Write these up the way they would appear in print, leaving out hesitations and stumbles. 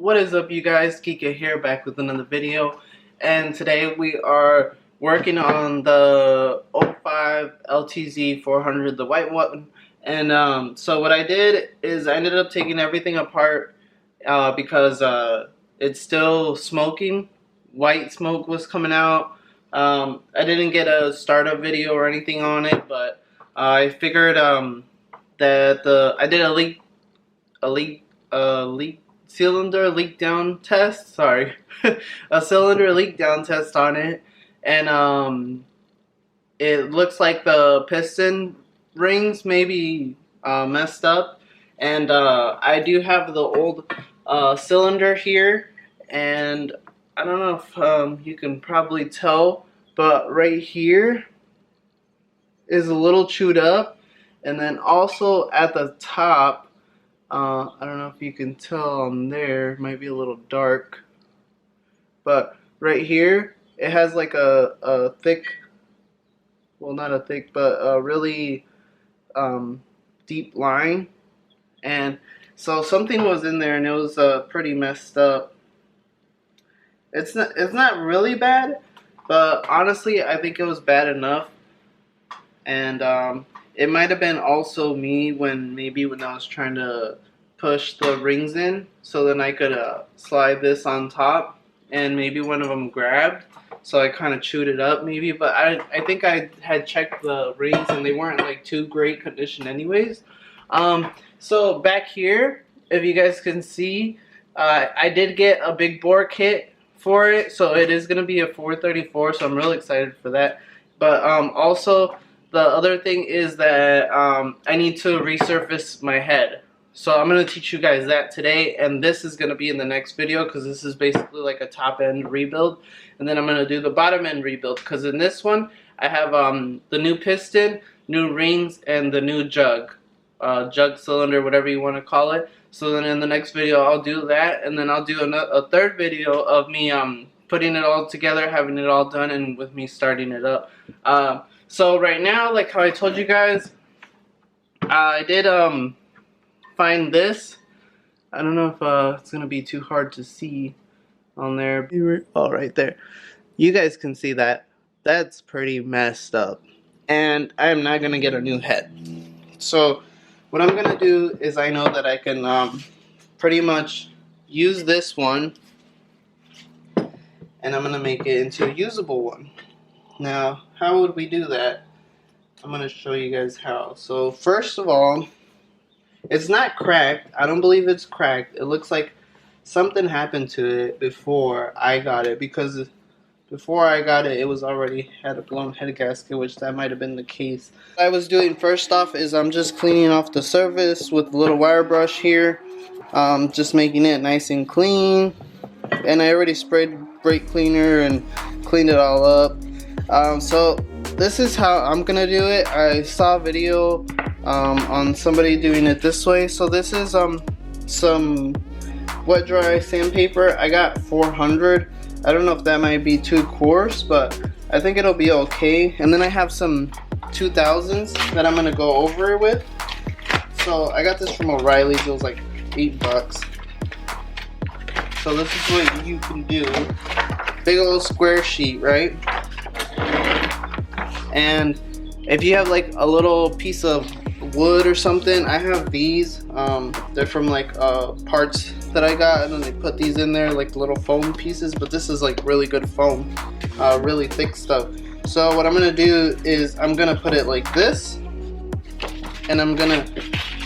What is up, you guys? Kika here, back with another video, and today we are working on the 05 LTZ 400, the white one. And so what I did is I ended up taking everything apart because it's still smoking. White smoke was coming out. I didn't get a startup video or anything on it, but I figured that I did a leak cylinder leak down test. Sorry, a cylinder leak down test on it, and it looks like the piston rings maybe messed up, and I do have the old cylinder here, and I don't know if you can probably tell, but right here is a little chewed up, and then also at the top, I don't know if you can tell on there, it might be a little dark, but right here it has like a thick, well, not a thick, but a really deep line, and so something was in there and it was pretty messed up. It's not really bad, but honestly I think it was bad enough. And it might have been also me when I was trying to push the rings in, so then I could slide this on top, and maybe one of them grabbed, so I kind of chewed it up maybe. But I think I had checked the rings and they weren't like too great condition anyways. So back here, if you guys can see, I did get a big bore kit for it, so it is going to be a 434, so I'm really excited for that. But also, the other thing is that I need to resurface my head. So I'm going to teach you guys that today, and this is going to be in the next video because this is basically like a top end rebuild. And then I'm going to do the bottom end rebuild because in this one I have the new piston, new rings, and the new jug cylinder, whatever you want to call it. So then in the next video I'll do that, and then I'll do a third video of me putting it all together, having it all done, and with me starting it up. So right now, like how I told you guys, I did find this. I don't know if it's gonna be too hard to see on there. Oh, right there. You guys can see that. That's pretty messed up. And I am not gonna get a new head. So what I'm gonna do is, I know that I can pretty much use this one, and I'm gonna make it into a usable one. Now, how would we do that? I'm going to show you guys how. So, first of all, it's not cracked. I don't believe it's cracked. It looks like something happened to it before I got it, because before I got it, it was already had a blown head gasket, which that might have been the case. What I was doing first off is I'm just cleaning off the surface with a little wire brush here, just making it nice and clean. And I already sprayed brake cleaner and cleaned it all up. So this is how I'm gonna do it. I saw a video on somebody doing it this way. So this is some wet dry sandpaper. I got 400. I don't know if that might be too coarse, but I think it'll be okay. And then I have some 2000s that I'm gonna go over it with. So I got this from O'Reilly's. It was like $8. So this is what you can do. Big old square sheet, right? And if you have like a little piece of wood or something, I have these. They're from like parts that I got, and then they put these in there like little foam pieces. But this is like really good foam, really thick stuff. So what I'm gonna do is I'm gonna put it like this, and I'm gonna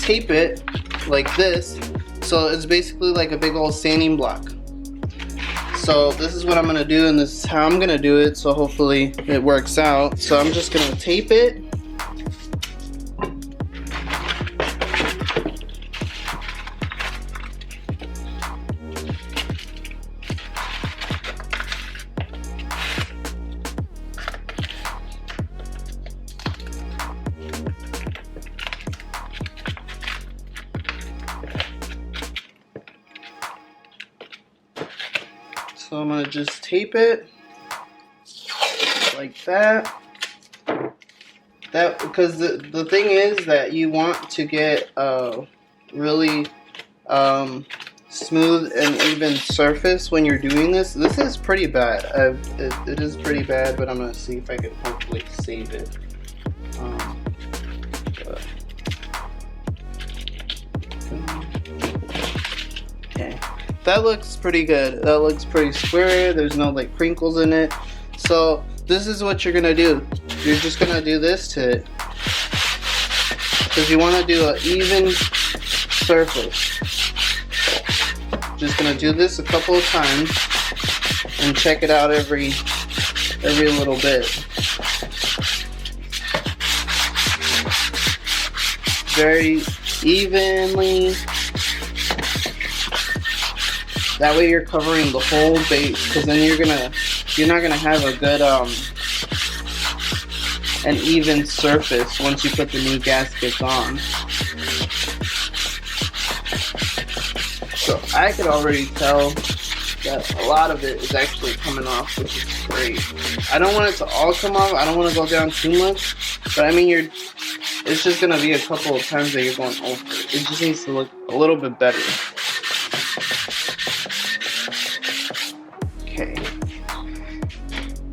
tape it like this. So it's basically like a big old sanding block. So this is what I'm gonna do, and this is how I'm gonna do it, so hopefully it works out. So I'm just gonna tape it. So I'm gonna just tape it like that. Because the thing is that you want to get really smooth and even surface when you're doing this. This is pretty bad. It is pretty bad, but I'm gonna see if I can hopefully save it. Okay, that looks pretty good. That looks pretty square. There's no like crinkles in it. So this is what you're gonna do. You're just gonna do this to it, because you want to do an even surface. Just gonna do this a couple of times and check it out every little bit. Very evenly. That way you're covering the whole base, because then you're not gonna have a good an even surface once you put the new gaskets on. So I could already tell that a lot of it is actually coming off, which is great. I don't want it to all come off. I don't want to go down too much, but I mean, it's just gonna be a couple of times that you're going over it. It just needs to look a little bit better. Okay.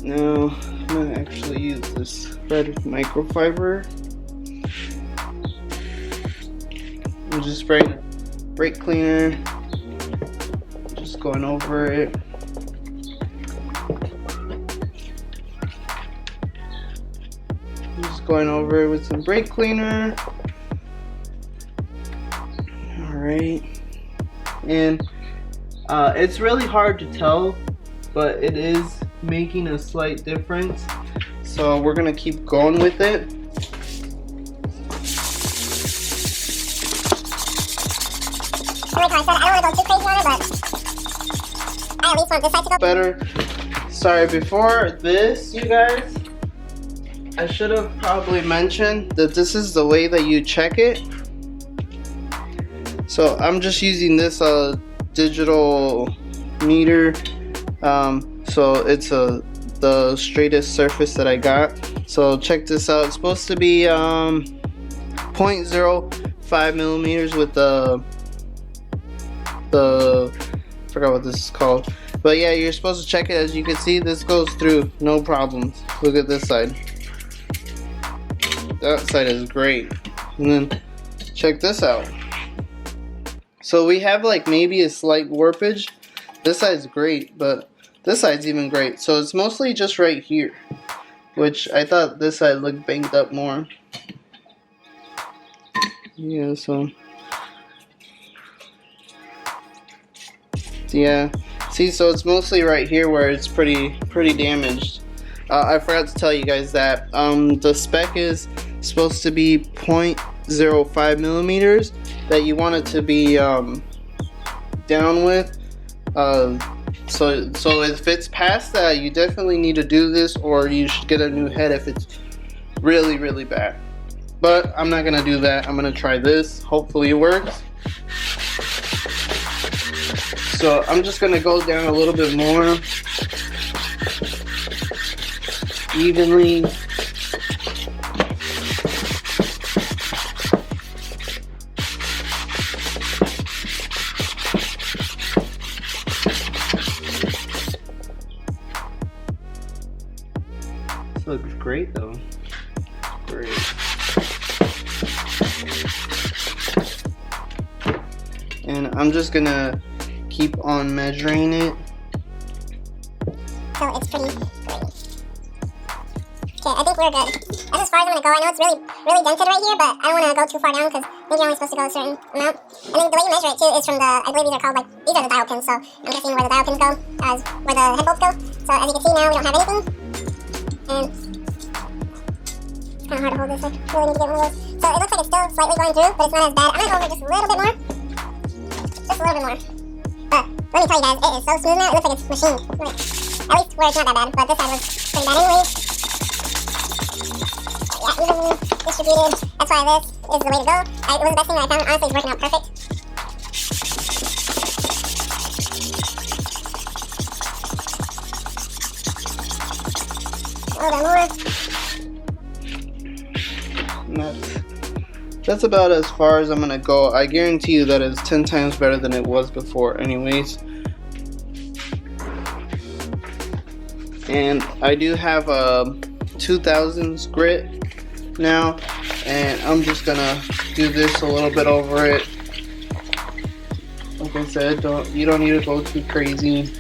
Now I'm gonna actually use this red microfiber. I'm just spraying brake cleaner. Just going over it. Just going over it with some brake cleaner. Alright. And it's really hard to tell, but it is making a slight difference. So we're gonna keep going with it. I don't want to go too crazy on it, but I at least want this side to go better. Sorry, before this, you guys, I should have probably mentioned that this is the way that you check it. So I'm just using this digital meter. So it's the straightest surface that I got. So check this out. It's supposed to be 0.05 millimeters with the forgot what this is called, but yeah, you're supposed to check it. As you can see, this goes through no problems. Look at this side. That side is great. And then check this out. So we have like maybe a slight warpage. This side's great, but this side's even great. So it's mostly just right here, which I thought this side looked banged up more. Yeah, so yeah, see, so it's mostly right here where it's pretty damaged. I forgot to tell you guys that the spec is supposed to be 0.05 millimeters that you want it to be down with. So if it's past that, you definitely need to do this, or you should get a new head if it's really bad. But I'm not gonna do that. I'm gonna try this. Hopefully it works. So I'm just gonna go down a little bit more evenly. This looks great though. Great. And I'm just gonna keep on measuring it. So it's pretty great. Okay, I think we're good. That's as far as I'm gonna go. I know it's really dented right here, but I don't want to go too far down because I think you're only supposed to go a certain amount. And then the way you measure it too is from the, I believe these are called like, these are the dial pins. So I'm guessing where the dial pins go, where the head bolts go. So as you can see now, we don't have anything. And it's kind of hard to hold this. I really need to get one of those. So it looks like it's still slightly going through, but it's not as bad. I'm gonna go over just a little bit more. Just a little bit more. But let me tell you guys, it is so smooth now. It looks like it's machined. Like, at least where it's not that bad, but this side was pretty bad anyways. Yeah, evenly distributed. That's why this is the way to go. It was the best thing that I found. Honestly, it's working out perfect. A little bit more. And that's about as far as I'm gonna go. I guarantee you that it's 10 times better than it was before anyways. And I do have a 2000s grit now, and I'm just gonna do this a little bit over it. Like I said, you don't need to go too crazy.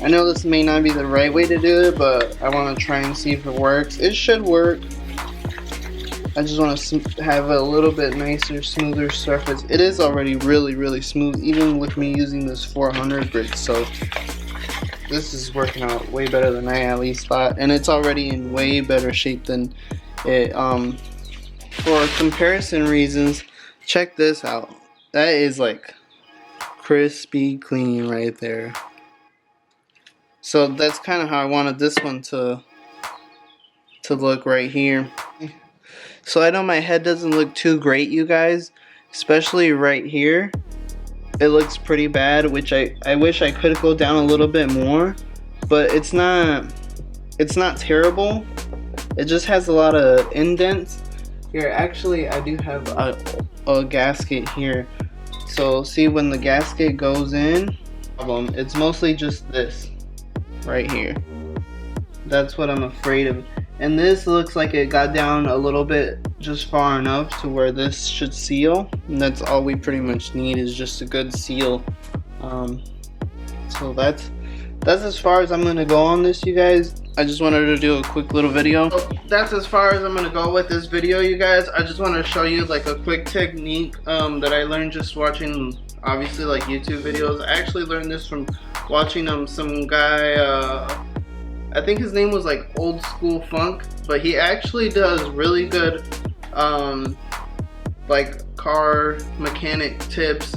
I know this may not be the right way to do it, but I want to try and see if it works. It should work. I just want to have a little bit nicer, smoother surface. It is already really smooth, even with me using this 400 grit. So this is working out way better than I at least thought, and it's already in way better shape than it. For comparison reasons, check this out. That is like crispy clean right there. So that's kind of how I wanted this one to look right here. So I know my head doesn't look too great, you guys, especially right here. It looks pretty bad, which I wish I could go down a little bit more, but it's not terrible. It just has a lot of indents. Here, actually, I do have a gasket here. So see, when the gasket goes in, it's mostly just this right here. That's what I'm afraid of. And this looks like it got down a little bit, just far enough to where this should seal. And that's all we pretty much need, is just a good seal. So that's as far as I'm gonna go on this, you guys. I just wanted to do a quick little video. So that's as far as I'm gonna go with this video, you guys. I just want to show you like a quick technique that I learned just watching, obviously, like YouTube videos. I actually learned this from watching some guy, I think his name was like Old School Funk, but he actually does really good like car mechanic tips.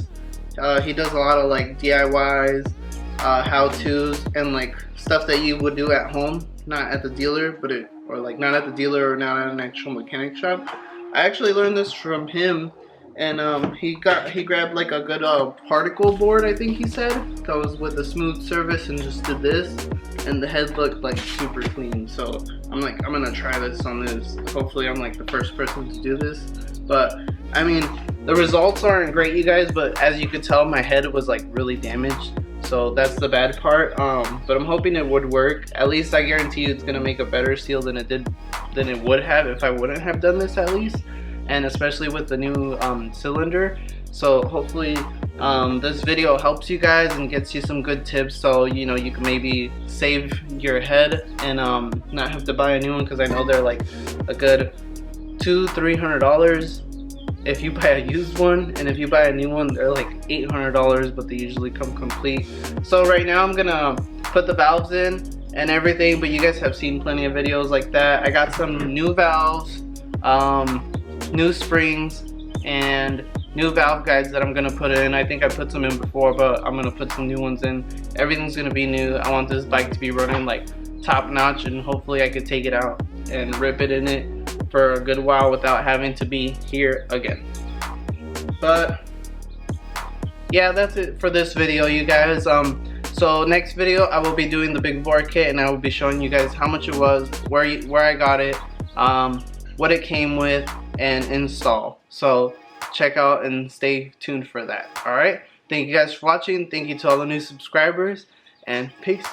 He does a lot of like DIYs, how-tos, and like stuff that you would do at home, not at the dealer, or like not at the dealer or not at an actual mechanic shop. I actually learned this from him, and he grabbed like a good particle board, I think he said, that was with a smooth surface, and just did this, and the head looked like super clean. So I'm gonna try this on this. Hopefully I'm like the first person to do this. But I mean, the results aren't great, you guys, but as you could tell, my head was like really damaged. So that's the bad part. But I'm hoping it would work. At least I guarantee you it's gonna make a better seal than it would have if I wouldn't have done this, at least. And especially with the new cylinder. So hopefully this video helps you guys and gets you some good tips, so you know you can maybe save your head and not have to buy a new one, because I know they're like a good $200-300 if you buy a used one, and if you buy a new one they're like $800, but they usually come complete. So right now I'm gonna put the valves in and everything, but you guys have seen plenty of videos like that. I got some new valves, new springs, and new valve guides that I'm gonna put in. I think I put some in before, but I'm gonna put some new ones in. Everything's gonna be new. I want this bike to be running like top notch, and hopefully I could take it out and rip it in it for a good while without having to be here again. But yeah, that's it for this video, you guys. So next video I will be doing the big bore kit, and I will be showing you guys how much it was, where I got it, what it came with, and install. So check out and stay tuned for that. Alright, thank you guys for watching. Thank you to all the new subscribers, and peace.